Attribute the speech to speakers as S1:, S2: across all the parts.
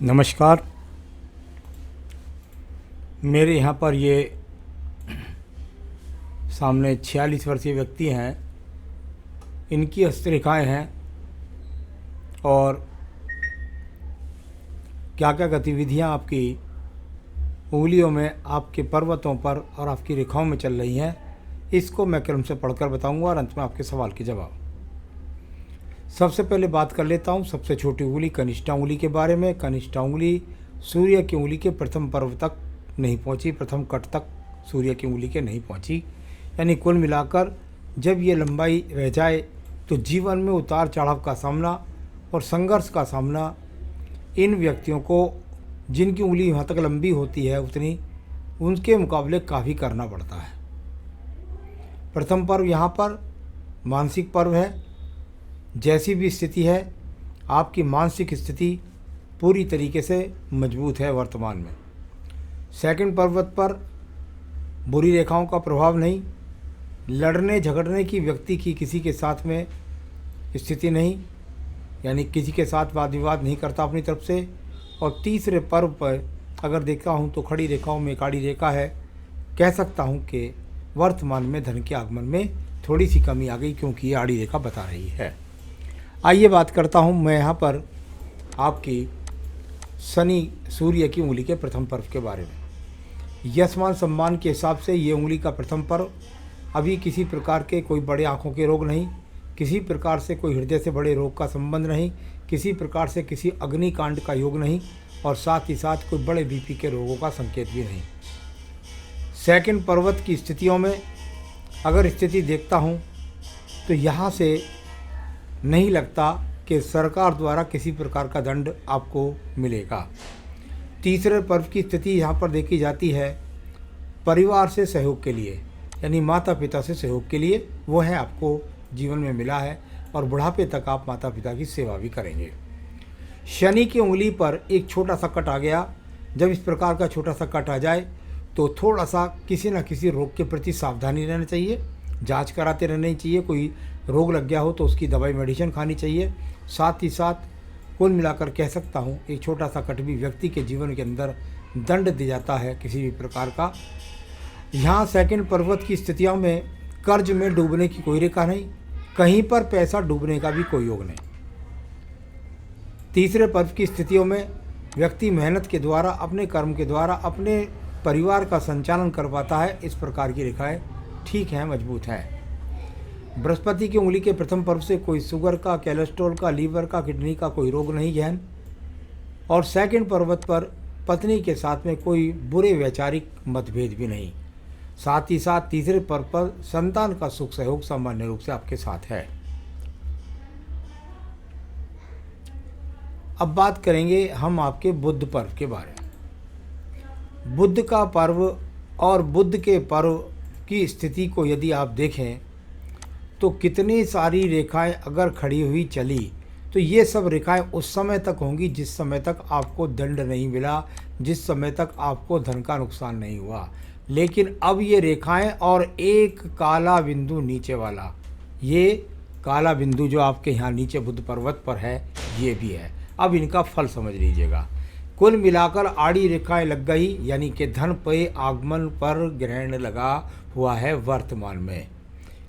S1: नमस्कार। मेरे यहाँ पर ये सामने 46 वर्षीय व्यक्ति हैं। इनकी हस्तरेखाएँ हैं और क्या क्या गतिविधियाँ आपकी उंगलियों में, आपके पर्वतों पर और आपकी रेखाओं में चल रही हैं, इसको मैं क्रम से पढ़कर बताऊंगा और अंत में आपके सवाल के जवाब। सबसे पहले बात कर लेता हूँ सबसे छोटी उंगली कनिष्ठा उंगली के बारे में। कनिष्ठा उंगली सूर्य की उंगली के प्रथम पर्व तक नहीं पहुँची, प्रथम कट तक सूर्य की उंगली के नहीं पहुँची। यानी कुल मिलाकर जब ये लंबाई रह जाए तो जीवन में उतार चढ़ाव का सामना और संघर्ष का सामना इन व्यक्तियों को, जिनकी उंगली यहाँ तक लंबी होती है उतनी, उनके मुकाबले काफ़ी करना पड़ता है। प्रथम पर्व यहाँ पर मानसिक पर्व है। जैसी भी स्थिति है, आपकी मानसिक स्थिति पूरी तरीके से मजबूत है वर्तमान में। सेकंड पर्वत पर बुरी रेखाओं का प्रभाव नहीं, लड़ने झगड़ने की व्यक्ति की किसी के साथ में स्थिति नहीं, यानी किसी के साथ वाद विवाद नहीं करता अपनी तरफ से। और तीसरे पर्व पर अगर देखता हूँ तो खड़ी रेखाओं में एक आड़ी रेखा है। कह सकता हूँ कि वर्तमान में धन के आगमन में थोड़ी सी कमी आ गई, क्योंकि ये आड़ी रेखा बता रही है। आइए बात करता हूँ मैं यहाँ पर आपकी शनि सूर्य की उंगली के प्रथम पर्व के बारे में। यशमान सम्मान के हिसाब से ये उंगली का प्रथम पर्व, अभी किसी प्रकार के कोई बड़े आँखों के रोग नहीं, किसी प्रकार से कोई हृदय से बड़े रोग का संबंध नहीं, किसी प्रकार से किसी अग्निकांड का योग नहीं, और साथ ही साथ कोई बड़े बीपी के रोगों का संकेत भी नहीं। सेकंड पर्वत की स्थितियों में अगर स्थिति देखता हूँ तो यहाँ से नहीं लगता कि सरकार द्वारा किसी प्रकार का दंड आपको मिलेगा। तीसरे पर्व की स्थिति यहाँ पर देखी जाती है परिवार से सहयोग के लिए, यानी माता पिता से सहयोग के लिए, वो है आपको जीवन में मिला है और बुढ़ापे तक आप माता पिता की सेवा भी करेंगे। शनि की उंगली पर एक छोटा सा कट आ गया। जब इस प्रकार का छोटा सा कट आ जाए तो थोड़ा सा किसी न किसी रोग के प्रति सावधानी रहना चाहिए, जांच कराते रहनी चाहिए। कोई रोग लग गया हो तो उसकी दवाई मेडिसिन खानी चाहिए। साथ ही साथ कुल मिलाकर कह सकता हूँ एक छोटा सा कट भी व्यक्ति के जीवन के अंदर दंड दे जाता है किसी भी प्रकार का। यहाँ सेकंड पर्वत की स्थितियों में कर्ज में डूबने की कोई रेखा नहीं, कहीं पर पैसा डूबने का भी कोई योग नहीं। तीसरे पर्व की स्थितियों में व्यक्ति मेहनत के द्वारा, अपने कर्म के द्वारा अपने परिवार का संचालन कर पाता है। इस प्रकार की रेखाएं ठीक हैं, मजबूत हैं। बृहस्पति की उंगली के प्रथम पर्व से कोई शुगर का, कोलेस्ट्रॉल का, लीवर का, किडनी का कोई रोग नहीं गहन। और सेकंड पर्वत पर पत्नी के साथ में कोई बुरे वैचारिक मतभेद भी नहीं। साथ ही साथ तीसरे पर्व पर संतान का सुख सहयोग सामान्य रूप से आपके साथ है। अब बात करेंगे हम आपके बुध पर्व के बारे में। बुध का पर्व और बुध के पर्व की स्थिति को यदि आप देखें तो कितनी सारी रेखाएं अगर खड़ी हुई चली तो ये सब रेखाएं उस समय तक होंगी जिस समय तक आपको दंड नहीं मिला, जिस समय तक आपको धन का नुकसान नहीं हुआ। लेकिन अब ये रेखाएं और एक काला बिंदु नीचे वाला, ये काला बिंदु जो आपके यहाँ नीचे बुध पर्वत पर है, ये भी है। अब इनका फल समझ लीजिएगा। कुल मिलाकर आड़ी रेखाएं लग गई, यानी कि धन पे आगमन पर ग्रहण लगा हुआ है वर्तमान में।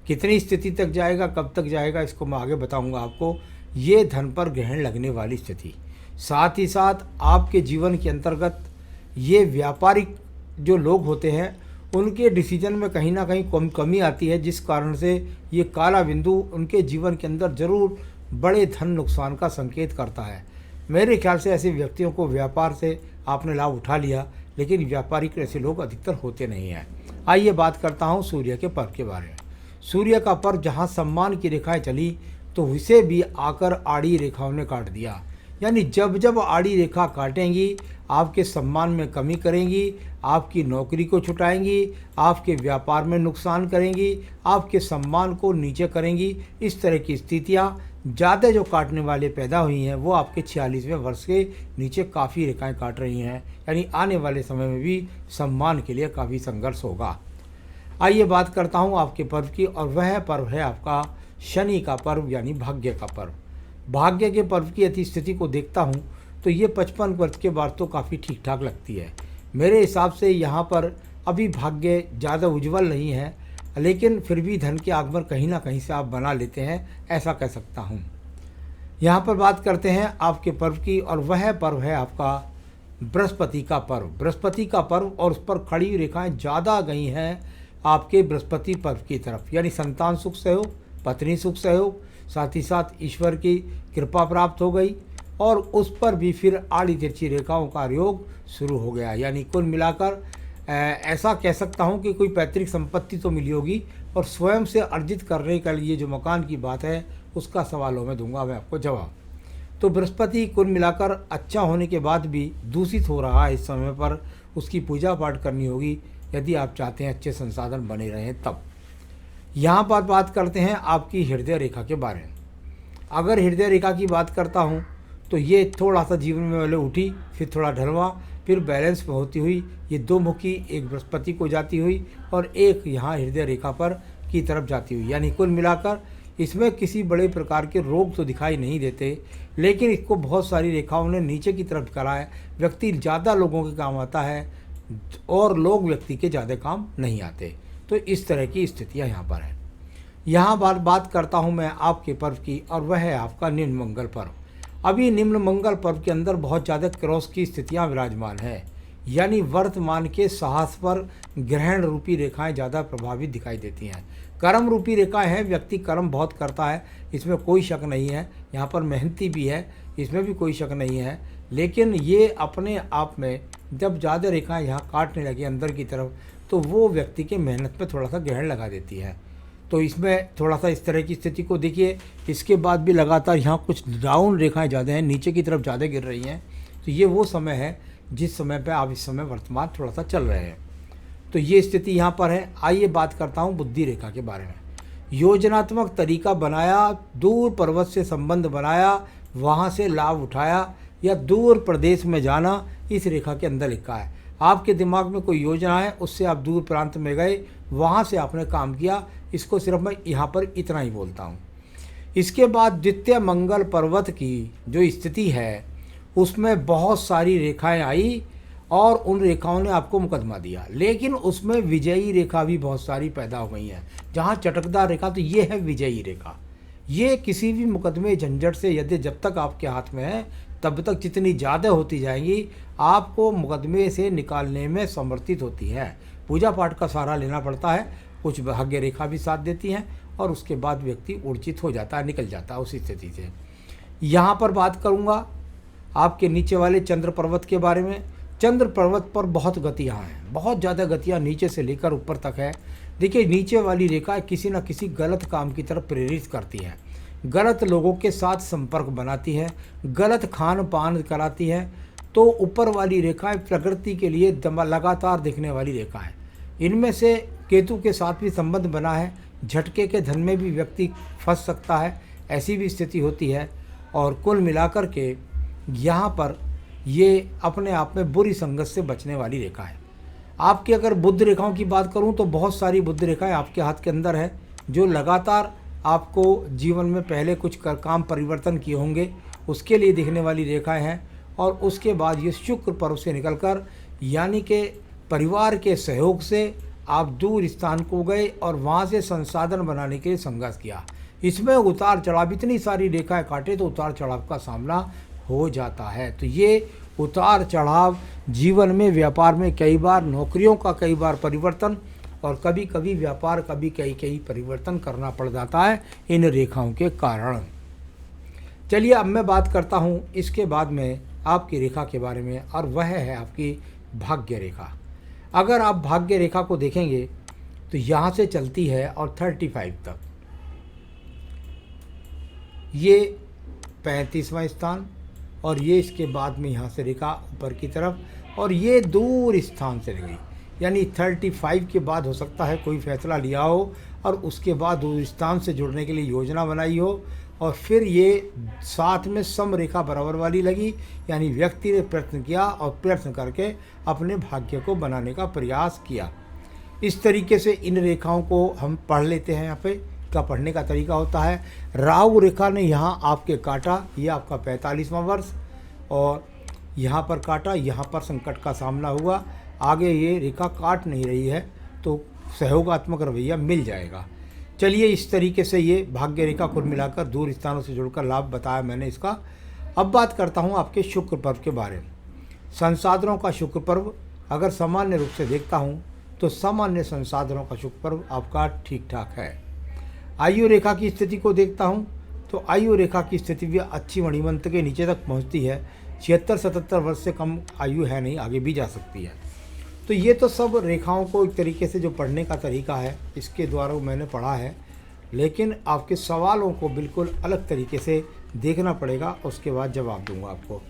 S1: कितनी स्थिति तक जाएगा, कब तक जाएगा, इसको मैं आगे बताऊंगा आपको। ये धन पर ग्रहण लगने वाली स्थिति, साथ ही साथ आपके जीवन के अंतर्गत ये व्यापारिक जो लोग होते हैं उनके डिसीजन में कहीं ना कहीं कमी आती है, जिस कारण से ये काला बिंदु उनके जीवन के अंदर जरूर बड़े धन नुकसान का संकेत करता है। मेरे ख्याल से ऐसे व्यक्तियों को व्यापार से आपने लाभ उठा लिया, लेकिन व्यापारिक ऐसे लोग अधिकतर होते नहीं हैं। आइए बात करता हूँ सूर्य के पर्व के बारे में। सूर्य का पर्व जहाँ सम्मान की रेखाएं चली तो उसे भी आकर आड़ी रेखाओं ने काट दिया। यानी जब जब आड़ी रेखा काटेंगी आपके सम्मान में कमी करेंगी, आपकी नौकरी को छुटाएंगी, आपके व्यापार में नुकसान करेंगी, आपके सम्मान को नीचे करेंगी। इस तरह की स्थितियाँ ज़्यादा जो काटने वाले पैदा हुई हैं वो आपके 46वें वर्ष के नीचे काफ़ी रेखाएं काट रही हैं। यानी आने वाले समय में भी सम्मान के लिए काफ़ी संघर्ष होगा। आइए बात करता हूँ आपके पर्व की, और वह पर्व है आपका शनि का पर्व, यानी भाग्य का पर्व। भाग्य के पर्व की यदि स्थिति को देखता हूँ तो ये 55 वर्ष के बाद तो काफ़ी ठीक ठाक लगती है। मेरे हिसाब से यहाँ पर अभी भाग्य ज़्यादा उज्जवल नहीं है, लेकिन फिर भी धन के आगमन कहीं ना कहीं से आप बना लेते हैं, ऐसा कह सकता हूँ। यहाँ पर बात करते हैं आपके पर्व की, और वह पर्व है आपका बृहस्पति का पर्व। बृहस्पति का पर्व और उस पर खड़ी रेखाएं ज़्यादा गई हैं आपके बृहस्पति पर्व की तरफ, यानी संतान सुख सहयोग, पत्नी सुख सहयोग, साथ ही साथ ईश्वर की कृपा प्राप्त हो गई, और उस पर भी फिर आड़ी तिरछी रेखाओं का योग शुरू हो गया। यानी कुल मिलाकर ऐसा कह सकता हूँ कि कोई पैतृक संपत्ति तो मिली होगी, और स्वयं से अर्जित करने के लिए जो मकान की बात है उसका सवालों में दूंगा मैं आपको जवाब। तो बृहस्पति कुल मिलाकर अच्छा होने के बाद भी दूषित हो रहा है इस समय पर, उसकी पूजा पाठ करनी होगी यदि आप चाहते हैं अच्छे संसाधन बने रहें तब। यहाँ पर बात करते हैं आपकी हृदय रेखा के बारे में। अगर हृदय रेखा की बात करता हूँ तो ये थोड़ा सा जीवन में पहले उठी, फिर थोड़ा ढलवा, फिर बैलेंस में होती हुई ये दो मुखी, एक बृहस्पति को जाती हुई और एक यहाँ हृदय रेखा पर की तरफ जाती हुई। यानी कुल मिलाकर इसमें किसी बड़े प्रकार के रोग तो दिखाई नहीं देते, लेकिन इसको बहुत सारी रेखाओं ने नीचे की तरफ करा है। व्यक्ति ज़्यादा लोगों के काम आता है और लोग व्यक्ति के ज़्यादा काम नहीं आते। तो इस तरह की स्थितियाँ यहाँ पर है। यहाँ बात करता हूँ मैं आपके पर्व की, और वह है आपका निम्न मंगल पर्व। अभी निम्न मंगल पर्व के अंदर बहुत ज़्यादा क्रॉस की स्थितियाँ विराजमान है, यानी वर्तमान के साहस पर ग्रहण रूपी रेखाएं ज़्यादा प्रभावित दिखाई देती हैं। कर्म रूपी रेखाएं हैं, व्यक्ति कर्म बहुत करता है, इसमें कोई शक नहीं है। यहाँ पर मेहनती भी है, इसमें भी कोई शक नहीं है। लेकिन ये अपने आप में जब ज़्यादा रेखाएं यहाँ काटने लगी अंदर की तरफ, तो वो व्यक्ति के मेहनत पे थोड़ा सा ग्रहण लगा देती है। तो इसमें थोड़ा सा इस तरह की स्थिति को देखिए। इसके बाद भी लगातार यहाँ कुछ डाउन रेखाएं ज़्यादा हैं, नीचे की तरफ ज़्यादा गिर रही हैं। तो ये वो समय है जिस समय पे आप इस समय वर्तमान थोड़ा सा चल रहे हैं। तो ये स्थिति यहाँ पर है। आइए बात करता हूँ बुद्धि रेखा के बारे में। योजनात्मक तरीका बनाया, दूर पर्वत से संबंध बनाया, वहाँ से लाभ उठाया, या दूर प्रदेश में जाना, इस रेखा के अंदर लिखा है। आपके दिमाग में कोई योजना है, उससे आप दूर प्रांत में गए, वहाँ से आपने काम किया। इसको सिर्फ मैं यहाँ पर इतना ही बोलता हूँ। इसके बाद द्वितीय मंगल पर्वत की जो स्थिति है उसमें बहुत सारी रेखाएं आई और उन रेखाओं ने आपको मुकदमा दिया, लेकिन उसमें विजयी रेखा भी बहुत सारी पैदा हो गई हैं। जहाँ चटकदार रेखा, तो ये है विजयी रेखा। ये किसी भी मुकदमे झंझट से यदि जब तक आपके हाथ में है तब तक जितनी ज़्यादा होती जाएंगी, आपको मुकदमे से निकालने में समर्थित होती है। पूजा पाठ का सहारा लेना पड़ता है, कुछ भाग्य रेखा भी साथ देती हैं, और उसके बाद व्यक्ति ऊर्जित हो जाता है, निकल जाता है उस स्थिति से। यहाँ पर बात करूँगा आपके नीचे वाले चंद्र पर्वत के बारे में। चंद्र पर्वत पर बहुत गतियाँ हैं, बहुत ज़्यादा गतियाँ नीचे से लेकर ऊपर तक है। देखिए, नीचे वाली रेखा किसी न किसी गलत काम की तरफ प्रेरित करती है, गलत लोगों के साथ संपर्क बनाती है, गलत खान पान कराती है। तो ऊपर वाली रेखाएं प्रकृति के लिए लगातार दिखने वाली रेखा है। इनमें से केतु के साथ भी संबंध बना है, झटके के धन में भी व्यक्ति फंस सकता है, ऐसी भी स्थिति होती है। और कुल मिलाकर के यहाँ पर ये अपने आप में बुरी संगत से बचने वाली रेखा है। आपकी अगर बुद्ध रेखाओं की बात करूँ तो बहुत सारी बुद्ध रेखाएं आपके हाथ के अंदर है, जो लगातार आपको जीवन में पहले कुछ काम परिवर्तन किए होंगे उसके लिए दिखने वाली रेखाएं हैं। और उसके बाद ये शुक्र पर्व से निकलकर, यानी कि परिवार के सहयोग से आप दूर स्थान को गए और वहाँ से संसाधन बनाने के लिए संघर्ष किया। इसमें उतार चढ़ाव, इतनी सारी रेखाएं काटे तो उतार चढ़ाव का सामना हो जाता है। तो ये उतार चढ़ाव जीवन में, व्यापार में कई बार, नौकरियों का कई बार परिवर्तन, और कभी कभी व्यापार का भी कई परिवर्तन करना पड़ जाता है इन रेखाओं के कारण। चलिए अब मैं बात करता हूँ इसके बाद में आपकी रेखा के बारे में, और वह है आपकी भाग्य रेखा। अगर आप भाग्य रेखा को देखेंगे तो यहाँ से चलती है और 35 तक, ये 35वां स्थान, और ये इसके बाद में यहाँ से रेखा ऊपर की तरफ, और ये दूर स्थान से गई। यानी 35 के बाद हो सकता है कोई फैसला लिया हो और उसके बाद दूर स्थान से जुड़ने के लिए योजना बनाई हो, और फिर ये साथ में सम रेखा बराबर वाली लगी। यानी व्यक्ति ने प्रयत्न किया और प्रयत्न करके अपने भाग्य को बनाने का प्रयास किया। इस तरीके से इन रेखाओं को हम पढ़ लेते हैं। यहाँ पे का पढ़ने का तरीका होता है, राहु रेखा ने यहाँ आपके काटा, ये आपका 45वां वर्ष, और यहाँ पर काटा, यहाँ पर संकट का सामना हुआ, आगे ये रेखा काट नहीं रही है तो सहयोगात्मक रवैया मिल जाएगा। चलिए, इस तरीके से ये भाग्य रेखा कुल मिलाकर दूर स्थानों से जुड़कर लाभ बताया मैंने इसका। अब बात करता हूँ आपके शुक्र पर्व के बारे में। संसाधनों का शुक्र पर्व अगर सामान्य रूप से देखता हूँ तो सामान्य संसाधनों का शुक्र पर्व आपका ठीक ठाक है। आयु रेखा की स्थिति को देखता हूँ तो आयु रेखा की स्थिति भी अच्छी मणिमंत्र के नीचे तक पहुँचती है। 76-77 वर्ष से कम आयु है नहीं, आगे भी जा सकती है। तो ये तो सब रेखाओं को एक तरीके से जो पढ़ने का तरीका है इसके द्वारा मैंने पढ़ा है, लेकिन आपके सवालों को बिल्कुल अलग तरीके से देखना पड़ेगा, उसके बाद जवाब दूंगा आपको।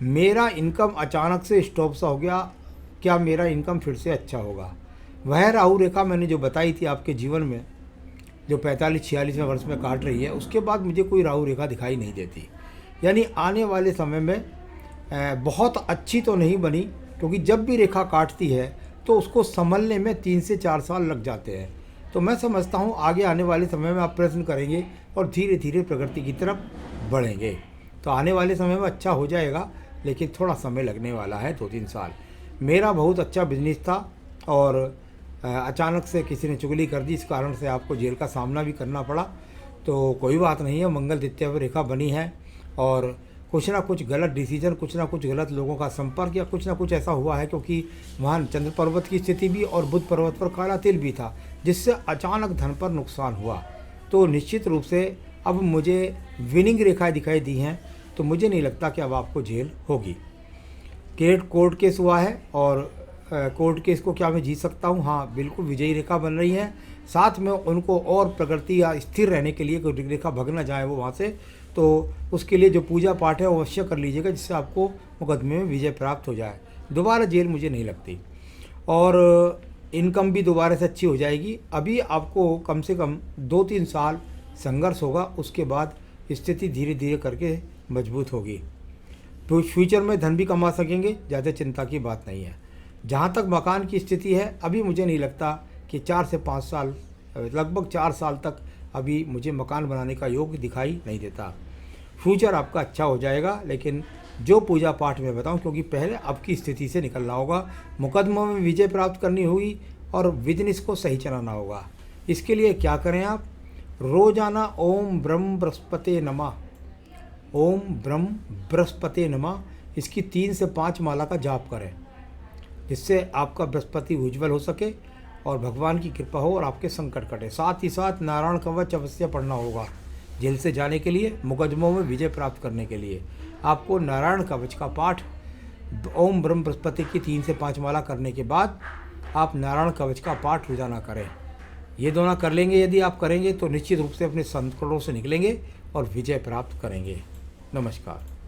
S1: मेरा इनकम अचानक से स्टॉप सा हो गया, क्या मेरा इनकम फिर से अच्छा होगा? वह राहु रेखा मैंने जो बताई थी आपके जीवन में, जो 45-46वें वर्ष में काट रही है, उसके बाद मुझे कोई राहु रेखा दिखाई नहीं देती। यानी आने वाले समय में बहुत अच्छी तो नहीं बनी, क्योंकि जब भी रेखा काटती है तो उसको संभलने में 3 से 4 साल लग जाते हैं। तो मैं समझता हूँ आगे आने वाले समय में आप प्रयत्न करेंगे और धीरे धीरे प्रगति की तरफ बढ़ेंगे। तो आने वाले समय में अच्छा हो जाएगा, लेकिन थोड़ा समय लगने वाला है, 2-3 साल। मेरा बहुत अच्छा बिजनेस था और अचानक से किसी ने चुगली कर दी, इस कारण से आपको जेल का सामना भी करना पड़ा। तो कोई बात नहीं है, मंगल द्वितीय रेखा बनी है और कुछ ना कुछ गलत डिसीजन, कुछ ना कुछ गलत लोगों का संपर्क या कुछ ना कुछ ऐसा हुआ है, क्योंकि वहाँ चंद्र पर्वत की स्थिति भी और बुध पर्वत पर काला तिल भी था, जिससे अचानक धन पर नुकसान हुआ। तो निश्चित रूप से अब मुझे विनिंग रेखाएं दिखाई दी हैं, तो मुझे नहीं लगता कि अब आपको जेल होगी। कोर्ट केस हुआ है और कोर्ट केस को क्या मैं जीत सकता हूँ? हाँ, बिल्कुल विजयी रेखा बन रही है। साथ में उनको और प्रगति या स्थिर रहने के लिए कोई रेखा भग ना जाए वो वहाँ से, तो उसके लिए जो पूजा पाठ है वो अवश्य कर लीजिएगा, जिससे आपको मुकदमे में विजय प्राप्त हो जाए। दोबारा जेल मुझे नहीं लगती और इनकम भी दोबारा से अच्छी हो जाएगी। अभी आपको कम से कम 2-3 साल संघर्ष होगा, उसके बाद स्थिति धीरे धीरे करके मजबूत होगी। तो फ्यूचर में धन भी कमा सकेंगे, ज़्यादा चिंता की बात नहीं है। जहाँ तक मकान की स्थिति है, अभी मुझे नहीं लगता कि 4 से 5 साल, लगभग 4 साल तक अभी मुझे मकान बनाने का योग दिखाई नहीं देता। फ्यूचर आपका अच्छा हो जाएगा, लेकिन जो पूजा पाठ में बताऊं, क्योंकि पहले आपकी स्थिति से निकलना होगा, मुकदमों में विजय प्राप्त करनी होगी और बिजनेस को सही चलाना होगा। इसके लिए क्या करें आप? रोजाना ओम ब्रह्म बृहस्पते नमः, ओम ब्रह्म बृहस्पते नमः, इसकी 3 से 5 माला का जाप करें, जिससे आपका बृहस्पति उज्ज्वल हो सके और भगवान की कृपा हो और आपके संकट कटे। साथ ही साथ नारायण कवच अवश्य पढ़ना होगा। जेल से जाने के लिए, मुकदमों में विजय प्राप्त करने के लिए आपको नारायण कवच का पाठ ओम ब्रह्म बृहस्पति की 3 से 5 माला करने के बाद आप नारायण कवच का पाठ रोजाना करें। ये दोनों कर लेंगे, यदि आप करेंगे तो निश्चित रूप से अपने संकटों से निकलेंगे और विजय प्राप्त करेंगे। नमस्कार।